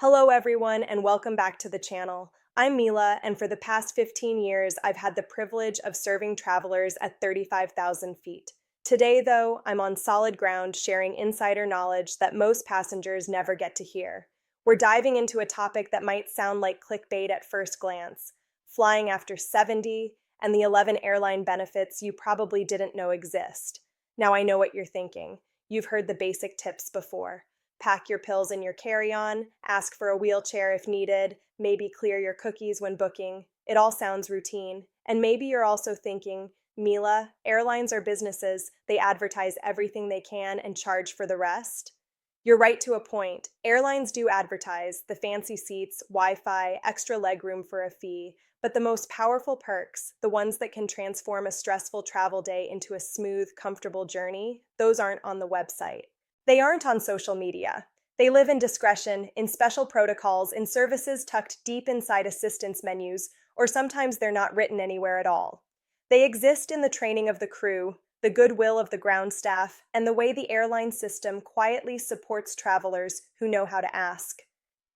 Hello, everyone, and welcome back to the channel. I'm Mila, and for the past 15 years, I've had the privilege of serving travelers at 35,000 feet. Today, though, I'm on solid ground sharing insider knowledge that most passengers never get to hear. We're diving into a topic that might sound like clickbait at first glance: flying after 70 and the 11 airline benefits you probably didn't know exist. Now, I know what you're thinking. You've heard the basic tips before. Pack your pills in your carry-on, ask for a wheelchair if needed, maybe clear your cookies when booking. It all sounds routine. And maybe you're also thinking, Mila, airlines are businesses. They advertise everything they can and charge for the rest. You're right to a point. Airlines do advertise the fancy seats, Wi-Fi, extra legroom for a fee, but the most powerful perks, the ones that can transform a stressful travel day into a smooth, comfortable journey, those aren't on the website. They aren't on social media. They live in discretion, in special protocols, in services tucked deep inside assistance menus, or sometimes they're not written anywhere at all. They exist in the training of the crew, the goodwill of the ground staff, and the way the airline system quietly supports travelers who know how to ask.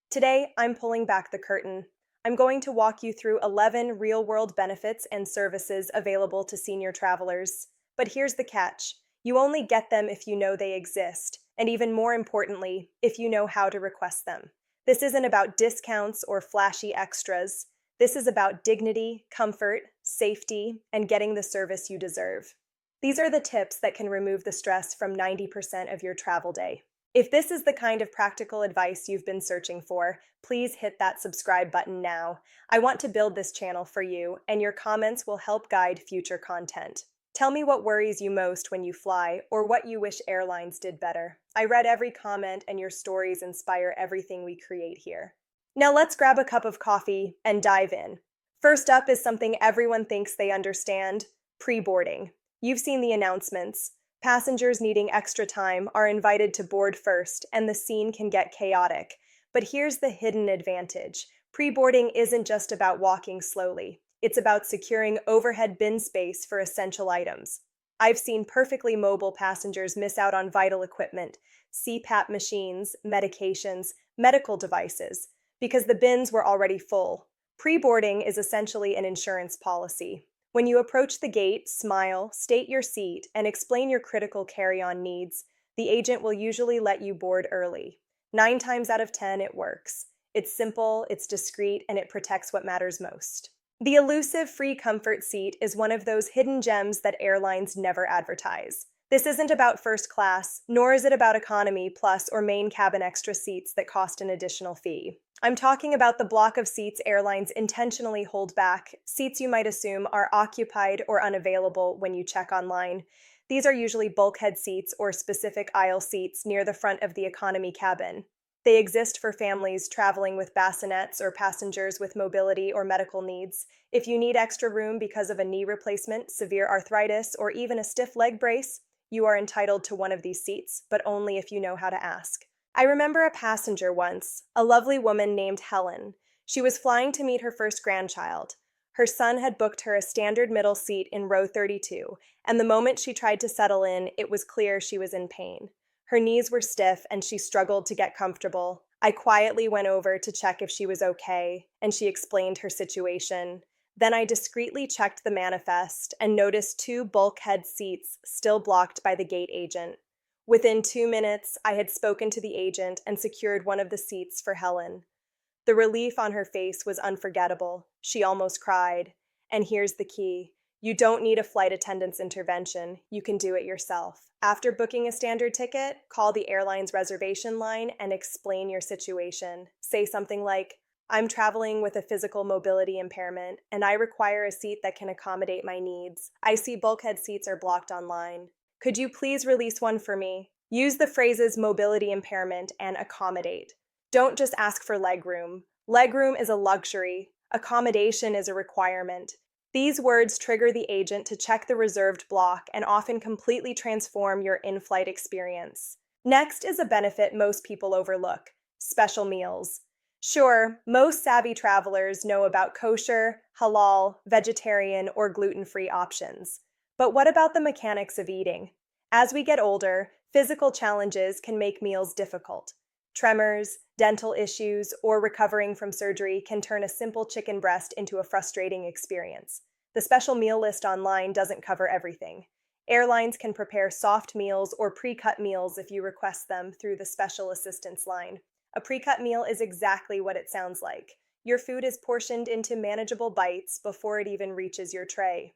Today, I'm pulling back the curtain. I'm going to walk you through 11 real-world benefits and services available to senior travelers. But here's the catch. You only get them if you know they exist, and even more importantly, if you know how to request them. This isn't about discounts or flashy extras. This is about dignity, comfort, safety, and getting the service you deserve. These are the tips that can remove the stress from 90% of your travel day. If this is the kind of practical advice you've been searching for, please hit that subscribe button now. I want to build this channel for you, and your comments will help guide future content. Tell me what worries you most when you fly, or what you wish airlines did better. I read every comment, and your stories inspire everything we create here. Now let's grab a cup of coffee and dive in. First up is something everyone thinks they understand: pre-boarding. You've seen the announcements. Passengers needing extra time are invited to board first, and the scene can get chaotic. But here's the hidden advantage. Pre-boarding isn't just about walking slowly. It's about securing overhead bin space for essential items. I've seen perfectly mobile passengers miss out on vital equipment, CPAP machines, medications, medical devices, because the bins were already full. Pre-boarding is essentially an insurance policy. When you approach the gate, smile, state your seat, and explain your critical carry-on needs, the agent will usually let you board early. 9 times out of 10, it works. It's simple, it's discreet, and it protects what matters most. The elusive free comfort seat is one of those hidden gems that airlines never advertise. This isn't about first class, nor is it about economy plus or main cabin extra seats that cost an additional fee. I'm talking about the block of seats airlines intentionally hold back, seats you might assume are occupied or unavailable when you check online. These are usually bulkhead seats or specific aisle seats near the front of the economy cabin. They exist for families traveling with bassinets or passengers with mobility or medical needs. If you need extra room because of a knee replacement, severe arthritis, or even a stiff leg brace, you are entitled to one of these seats, but only if you know how to ask. I remember a passenger once, a lovely woman named Helen. She was flying to meet her first grandchild. Her son had booked her a standard middle seat in row 32, and the moment she tried to settle in, it was clear she was in pain. Her knees were stiff and she struggled to get comfortable. I quietly went over to check if she was okay, and she explained her situation. Then I discreetly checked the manifest and noticed 2 bulkhead seats still blocked by the gate agent. Within 2 minutes, I had spoken to the agent and secured one of the seats for Helen. The relief on her face was unforgettable. She almost cried. And here's the key. You don't need a flight attendant's intervention. You can do it yourself. After booking a standard ticket, call the airline's reservation line and explain your situation. Say something like, "I'm traveling with a physical mobility impairment, and I require a seat that can accommodate my needs. I see bulkhead seats are blocked online. Could you please release one for me?" Use the phrases mobility impairment and accommodate. Don't just ask for legroom. Legroom is a luxury. Accommodation is a requirement. These words trigger the agent to check the reserved block and often completely transform your in-flight experience. Next is a benefit most people overlook: special meals. Sure, most savvy travelers know about kosher, halal, vegetarian, or gluten-free options. But what about the mechanics of eating? As we get older, physical challenges can make meals difficult. Tremors, dental issues, or recovering from surgery can turn a simple chicken breast into a frustrating experience. The special meal list online doesn't cover everything. Airlines can prepare soft meals or pre-cut meals if you request them through the special assistance line. A pre-cut meal is exactly what it sounds like. Your food is portioned into manageable bites before it even reaches your tray.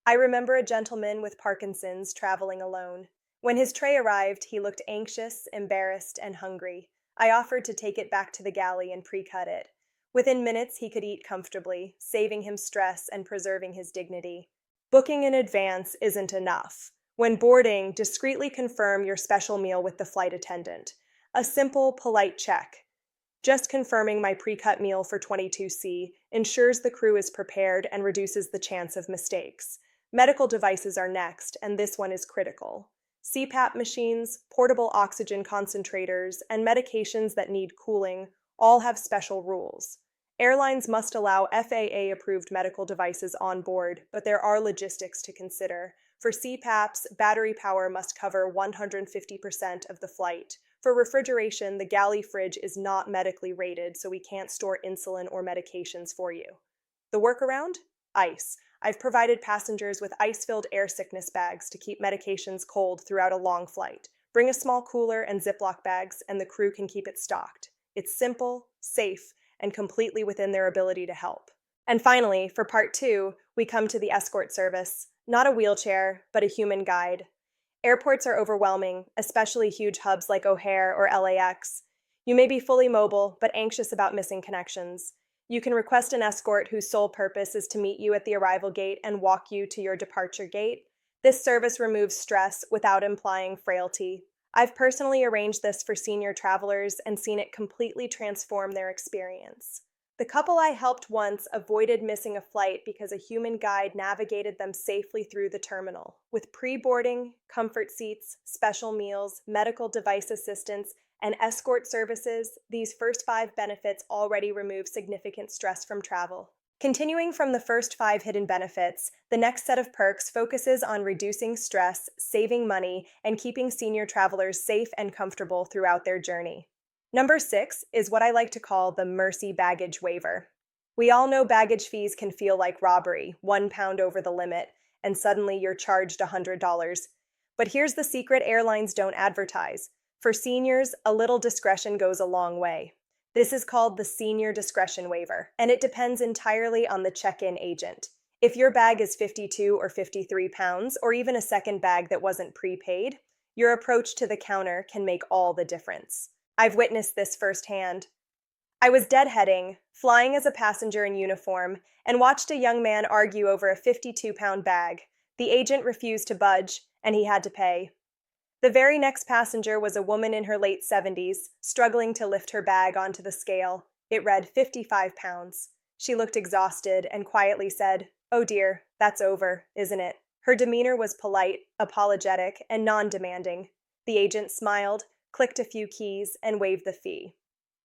I remember a gentleman with Parkinson's traveling alone. When his tray arrived, he looked anxious, embarrassed, and hungry. I offered to take it back to the galley and pre-cut it. Within minutes, he could eat comfortably, saving him stress and preserving his dignity. Booking in advance isn't enough. When boarding, discreetly confirm your special meal with the flight attendant. A simple, polite check. Just confirming my pre-cut meal for 22C ensures the crew is prepared and reduces the chance of mistakes. Medical devices are next, and this one is critical. CPAP machines, portable oxygen concentrators, and medications that need cooling all have special rules. Airlines must allow FAA-approved medical devices on board, but there are logistics to consider. For CPAPs, battery power must cover 150% of the flight. For refrigeration, the galley fridge is not medically rated, so we can't store insulin or medications for you. The workaround? Ice. I've provided passengers with ice-filled air sickness bags to keep medications cold throughout a long flight. Bring a small cooler and Ziploc bags, and the crew can keep it stocked. It's simple, safe, and completely within their ability to help. And finally, for part 2, we come to the escort service. Not a wheelchair, but a human guide. Airports are overwhelming, especially huge hubs like O'Hare or LAX. You may be fully mobile, but anxious about missing connections. You can request an escort whose sole purpose is to meet you at the arrival gate and walk you to your departure gate. This service removes stress without implying frailty. I've personally arranged this for senior travelers and seen it completely transform their experience. The couple I helped once avoided missing a flight because a human guide navigated them safely through the terminal. With pre-boarding, comfort seats, special meals, medical device assistance, and escort services, these first 5 benefits already remove significant stress from travel. Continuing from the first 5 hidden benefits, the next set of perks focuses on reducing stress, saving money, and keeping senior travelers safe and comfortable throughout their journey. Number 6 is what I like to call the mercy baggage waiver. We all know baggage fees can feel like robbery, £1 over the limit, and suddenly you're charged $100. But here's the secret airlines don't advertise. For seniors, a little discretion goes a long way. This is called the senior discretion waiver, and it depends entirely on the check-in agent. If your bag is 52 or 53 pounds, or even a second bag that wasn't prepaid, your approach to the counter can make all the difference. I've witnessed this firsthand. I was deadheading, flying as a passenger in uniform, and watched a young man argue over a 52-pound bag. The agent refused to budge, and he had to pay. The very next passenger was a woman in her late 70s, struggling to lift her bag onto the scale. It read 55 pounds. She looked exhausted and quietly said, "Oh dear, that's over, isn't it?" Her demeanor was polite, apologetic, and non-demanding. The agent smiled, clicked a few keys, and waived the fee.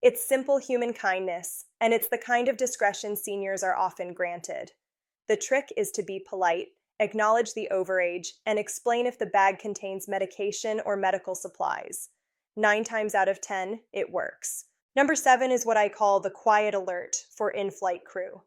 It's simple human kindness, and it's the kind of discretion seniors are often granted. The trick is to be polite, acknowledge the overage, and explain if the bag contains medication or medical supplies. 9 times out of 10, it works. Number 7 is what I call the quiet alert for in-flight crew.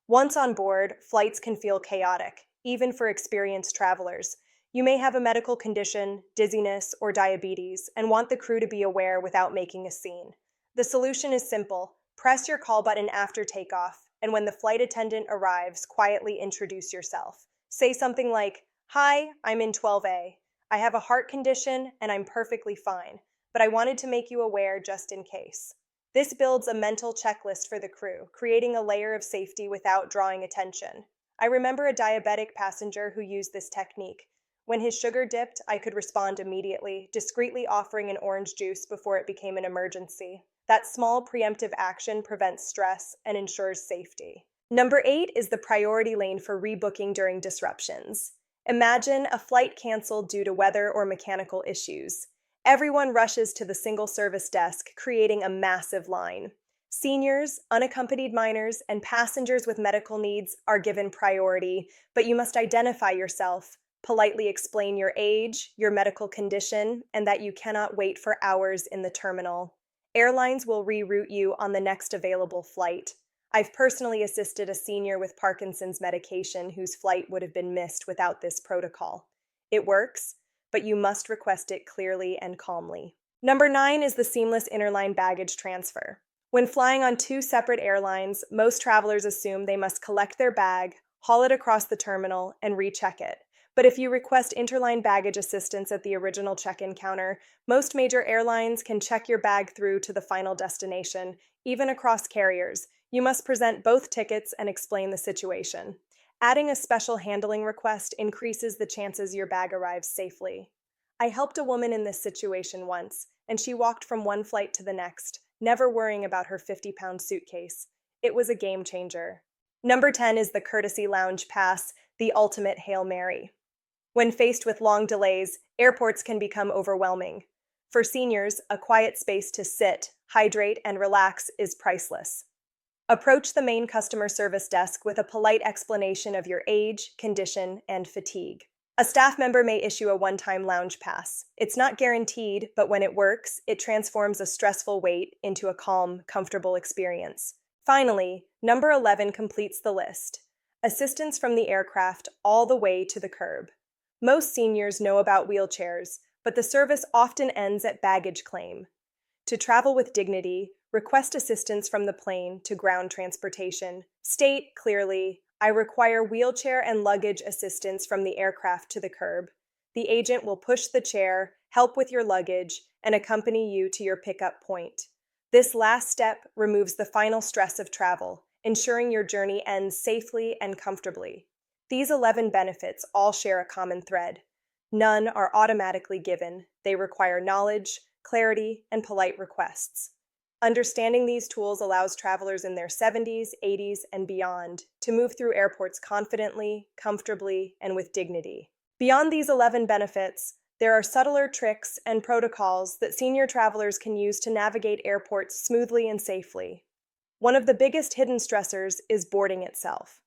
Once on board, flights can feel chaotic, even for experienced travelers. You may have a medical condition, dizziness, or diabetes, and want the crew to be aware without making a scene. The solution is simple. Press your call button after takeoff, and when the flight attendant arrives, quietly introduce yourself. Say something like, "Hi, I'm in 12A. I have a heart condition, and I'm perfectly fine, but I wanted to make you aware just in case." This builds a mental checklist for the crew, creating a layer of safety without drawing attention. I remember a diabetic passenger who used this technique. When his sugar dipped, I could respond immediately, discreetly offering an orange juice before it became an emergency. That small preemptive action prevents stress and ensures safety. Number 8 is the priority lane for rebooking during disruptions. Imagine a flight canceled due to weather or mechanical issues. Everyone rushes to the single service desk, creating a massive line. Seniors, unaccompanied minors, and passengers with medical needs are given priority, but you must identify yourself, politely explain your age, your medical condition, and that you cannot wait for hours in the terminal. Airlines will reroute you on the next available flight. I've personally assisted a senior with Parkinson's medication whose flight would have been missed without this protocol. It works, but you must request it clearly and calmly. Number 9 is the seamless interline baggage transfer. When flying on two separate airlines, most travelers assume they must collect their bag, haul it across the terminal, and recheck it. But if you request interline baggage assistance at the original check-in counter, most major airlines can check your bag through to the final destination, even across carriers. You must present both tickets and explain the situation. Adding a special handling request increases the chances your bag arrives safely. I helped a woman in this situation once, and she walked from one flight to the next, never worrying about her 50-pound suitcase. It was a game changer. Number 10 is the Courtesy Lounge Pass, the ultimate Hail Mary. When faced with long delays, airports can become overwhelming. For seniors, a quiet space to sit, hydrate, and relax is priceless. Approach the main customer service desk with a polite explanation of your age, condition, and fatigue. A staff member may issue a one-time lounge pass. It's not guaranteed, but when it works, it transforms a stressful wait into a calm, comfortable experience. Finally, number 11 completes the list. Assistance from the aircraft all the way to the curb. Most seniors know about wheelchairs, but the service often ends at baggage claim. To travel with dignity, request assistance from the plane to ground transportation. State clearly, I require wheelchair and luggage assistance from the aircraft to the curb. The agent will push the chair, help with your luggage, and accompany you to your pickup point. This last step removes the final stress of travel, ensuring your journey ends safely and comfortably. These 11 benefits all share a common thread. None are automatically given. They require knowledge, clarity, and polite requests. Understanding these tools allows travelers in their 70s, 80s, and beyond to move through airports confidently, comfortably, and with dignity. Beyond these 11 benefits, there are subtler tricks and protocols that senior travelers can use to navigate airports smoothly and safely. One of the biggest hidden stressors is boarding itself.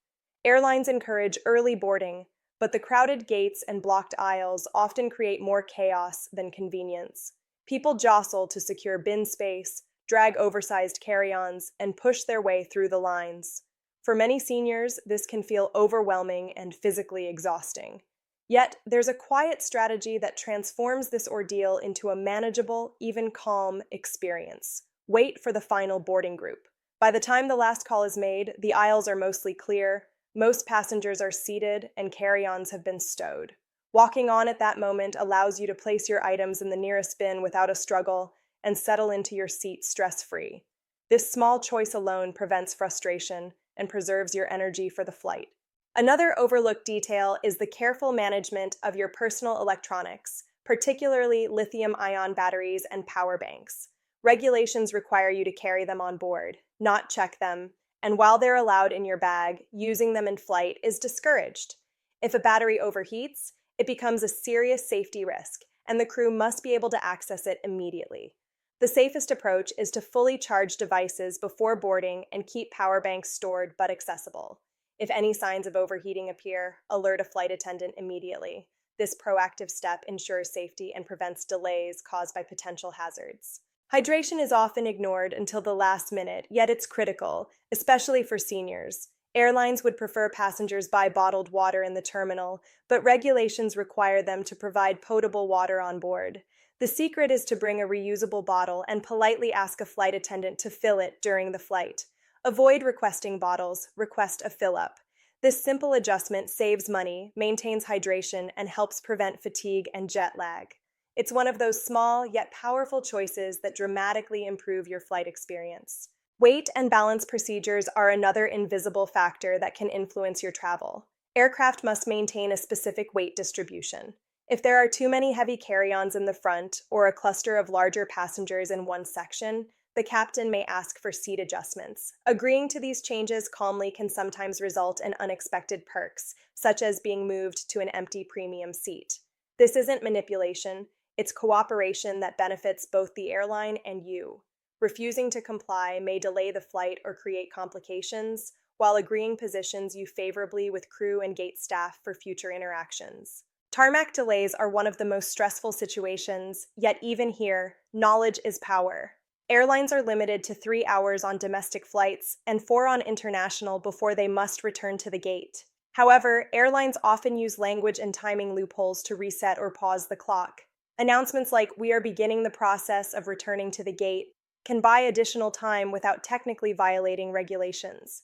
Airlines encourage early boarding, but the crowded gates and blocked aisles often create more chaos than convenience. People jostle to secure bin space, drag oversized carry-ons, and push their way through the lines. For many seniors, this can feel overwhelming and physically exhausting. Yet, there's a quiet strategy that transforms this ordeal into a manageable, even calm experience. Wait for the final boarding group. By the time the last call is made, the aisles are mostly clear, most passengers are seated, and carry-ons have been stowed. Walking on at that moment allows you to place your items in the nearest bin without a struggle and settle into your seat stress-free. This small choice alone prevents frustration and preserves your energy for the flight. Another overlooked detail is the careful management of your personal electronics, particularly lithium-ion batteries and power banks. Regulations require you to carry them on board, not check them, and while they're allowed in your bag, using them in flight is discouraged. If a battery overheats, it becomes a serious safety risk, and the crew must be able to access it immediately. The safest approach is to fully charge devices before boarding and keep power banks stored but accessible. If any signs of overheating appear, alert a flight attendant immediately. This proactive step ensures safety and prevents delays caused by potential hazards. Hydration is often ignored until the last minute, yet it's critical, especially for seniors. Airlines would prefer passengers buy bottled water in the terminal, but regulations require them to provide potable water on board. The secret is to bring a reusable bottle and politely ask a flight attendant to fill it during the flight. Avoid requesting bottles, request a fill-up. This simple adjustment saves money, maintains hydration, and helps prevent fatigue and jet lag. It's one of those small yet powerful choices that dramatically improve your flight experience. Weight and balance procedures are another invisible factor that can influence your travel. Aircraft must maintain a specific weight distribution. If there are too many heavy carry-ons in the front or a cluster of larger passengers in one section, the captain may ask for seat adjustments. Agreeing to these changes calmly can sometimes result in unexpected perks, such as being moved to an empty premium seat. This isn't manipulation, it's cooperation that benefits both the airline and you. Refusing to comply may delay the flight or create complications, while agreeing positions you favorably with crew and gate staff for future interactions. Tarmac delays are one of the most stressful situations, yet even here, knowledge is power. Airlines are limited to 3 hours on domestic flights and 4 on international before they must return to the gate. However, airlines often use language and timing loopholes to reset or pause the clock. Announcements like, "We are beginning the process of returning to the gate," can buy additional time without technically violating regulations.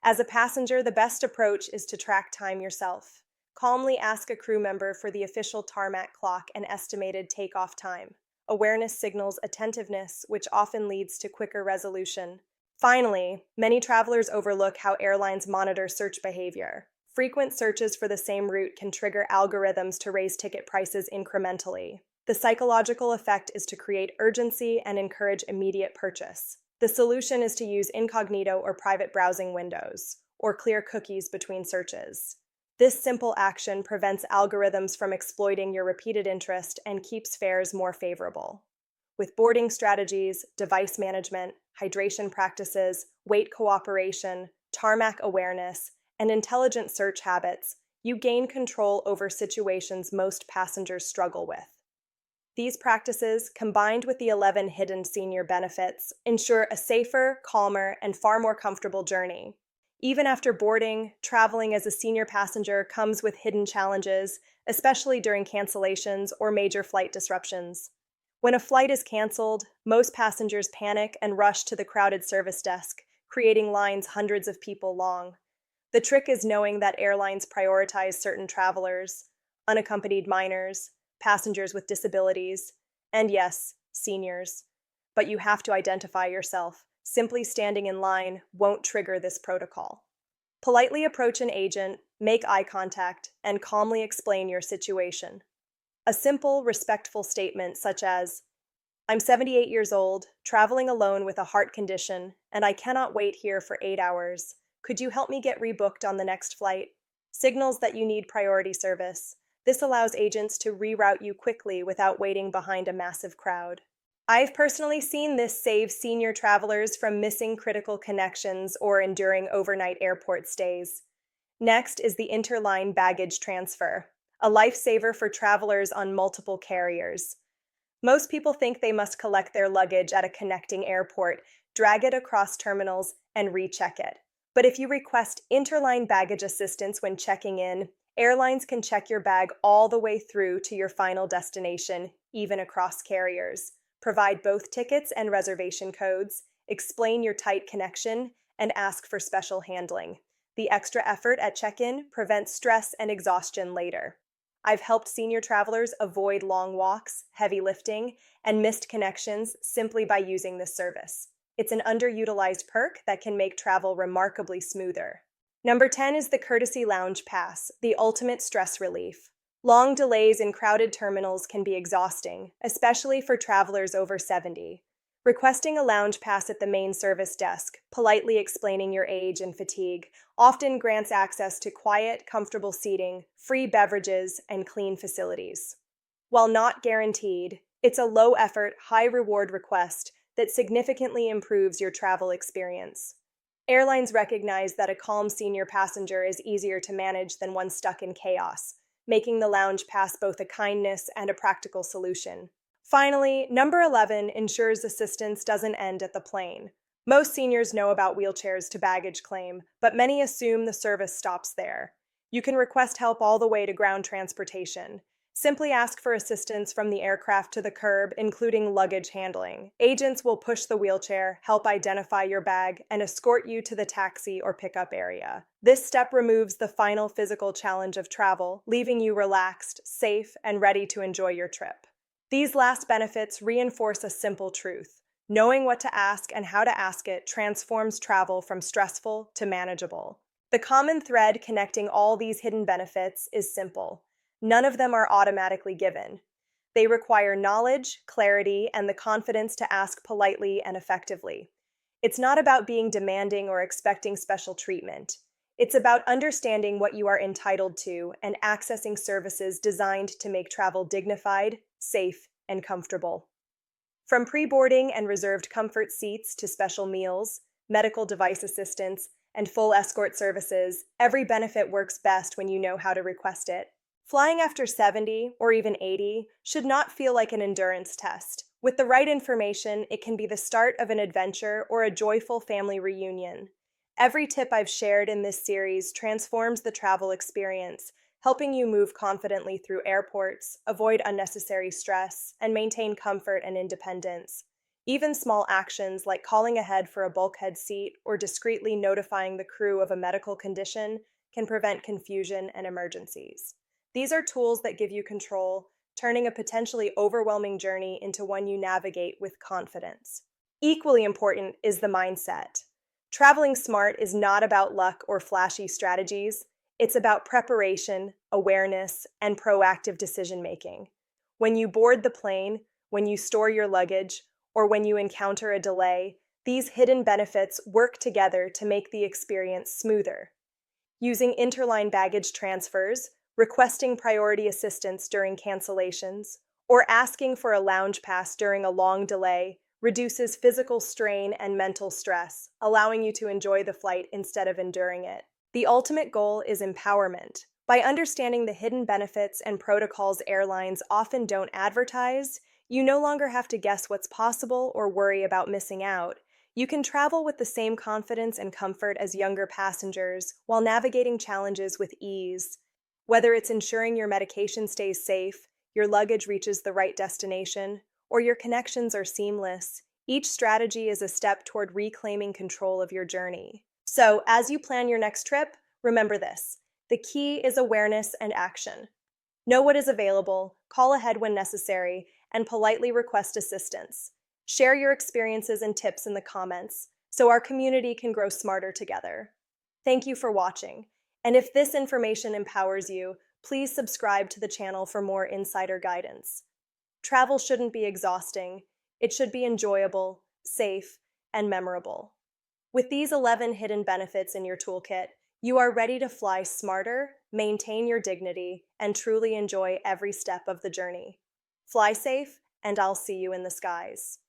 As a passenger, the best approach is to track time yourself. Calmly ask a crew member for the official tarmac clock and estimated takeoff time. Awareness signals attentiveness, which often leads to quicker resolution. Finally, many travelers overlook how airlines monitor search behavior. Frequent searches for the same route can trigger algorithms to raise ticket prices incrementally. The psychological effect is to create urgency and encourage immediate purchase. The solution is to use incognito or private browsing windows, or clear cookies between searches. This simple action prevents algorithms from exploiting your repeated interest and keeps fares more favorable. With boarding strategies, device management, hydration practices, weight cooperation, tarmac awareness, and intelligent search habits, you gain control over situations most passengers struggle with. These practices, combined with the 11 hidden senior benefits, ensure a safer, calmer, and far more comfortable journey. Even after boarding, traveling as a senior passenger comes with hidden challenges, especially during cancellations or major flight disruptions. When a flight is canceled, most passengers panic and rush to the crowded service desk, creating lines hundreds of people long. The trick is knowing that airlines prioritize certain travelers, unaccompanied minors, passengers with disabilities, and yes, seniors. But you have to identify yourself. Simply standing in line won't trigger this protocol. Politely approach an agent, make eye contact, and calmly explain your situation. A simple, respectful statement such as, "I'm 78 years old, traveling alone with a heart condition, and I cannot wait here for 8 hours. Could you help me get rebooked on the next flight?" signals that you need priority service. This allows agents to reroute you quickly without waiting behind a massive crowd. I've personally seen this save senior travelers from missing critical connections or enduring overnight airport stays. Next is the interline baggage transfer, a lifesaver for travelers on multiple carriers. Most people think they must collect their luggage at a connecting airport, drag it across terminals, and recheck it. But if you request interline baggage assistance when checking in, airlines can check your bag all the way through to your final destination, even across carriers. Provide both tickets and reservation codes, explain your tight connection, and ask for special handling. The extra effort at check-in prevents stress and exhaustion later. I've helped senior travelers avoid long walks, heavy lifting, and missed connections simply by using this service. It's an underutilized perk that can make travel remarkably smoother. Number 10 is the Courtesy Lounge Pass, the ultimate stress relief. Long delays in crowded terminals can be exhausting, especially for travelers over 70. Requesting a lounge pass at the main service desk, politely explaining your age and fatigue, often grants access to quiet, comfortable seating, free beverages, and clean facilities. While not guaranteed, it's a low-effort, high-reward request that significantly improves your travel experience. Airlines recognize that a calm senior passenger is easier to manage than one stuck in chaos, making the lounge pass both a kindness and a practical solution. Finally, number 11 ensures assistance doesn't end at the plane. Most seniors know about wheelchairs to baggage claim, but many assume the service stops there. You can request help all the way to ground transportation. Simply ask for assistance from the aircraft to the curb, including luggage handling. Agents will push the wheelchair, help identify your bag, and escort you to the taxi or pickup area. This step removes the final physical challenge of travel, leaving you relaxed, safe, and ready to enjoy your trip. These last benefits reinforce a simple truth. Knowing what to ask and how to ask it transforms travel from stressful to manageable. The common thread connecting all these hidden benefits is simple. None of them are automatically given. They require knowledge, clarity, and the confidence to ask politely and effectively. It's not about being demanding or expecting special treatment. It's about understanding what you are entitled to and accessing services designed to make travel dignified, safe, and comfortable. From pre-boarding and reserved comfort seats to special meals, medical device assistance, and full escort services, every benefit works best when you know how to request it. Flying after 70 or even 80 should not feel like an endurance test. With the right information, it can be the start of an adventure or a joyful family reunion. Every tip I've shared in this series transforms the travel experience, helping you move confidently through airports, avoid unnecessary stress, and maintain comfort and independence. Even small actions like calling ahead for a bulkhead seat or discreetly notifying the crew of a medical condition can prevent confusion and emergencies. These are tools that give you control, turning a potentially overwhelming journey into one you navigate with confidence. Equally important is the mindset. Traveling smart is not about luck or flashy strategies. It's about preparation, awareness, and proactive decision making. When you board the plane, when you store your luggage, or when you encounter a delay, these hidden benefits work together to make the experience smoother. Using interline baggage transfers, requesting priority assistance during cancellations, or asking for a lounge pass during a long delay reduces physical strain and mental stress, allowing you to enjoy the flight instead of enduring it. The ultimate goal is empowerment. By understanding the hidden benefits and protocols airlines often don't advertise, you no longer have to guess what's possible or worry about missing out. You can travel with the same confidence and comfort as younger passengers while navigating challenges with ease. Whether it's ensuring your medication stays safe, your luggage reaches the right destination, or your connections are seamless, each strategy is a step toward reclaiming control of your journey. So, as you plan your next trip, remember this: the key is awareness and action. Know what is available, call ahead when necessary, and politely request assistance. Share your experiences and tips in the comments so our community can grow smarter together. Thank you for watching. And if this information empowers you, please subscribe to the channel for more insider guidance. Travel shouldn't be exhausting. It should be enjoyable, safe, and memorable. With these 11 hidden benefits in your toolkit, you are ready to fly smarter, maintain your dignity, and truly enjoy every step of the journey. Fly safe, and I'll see you in the skies.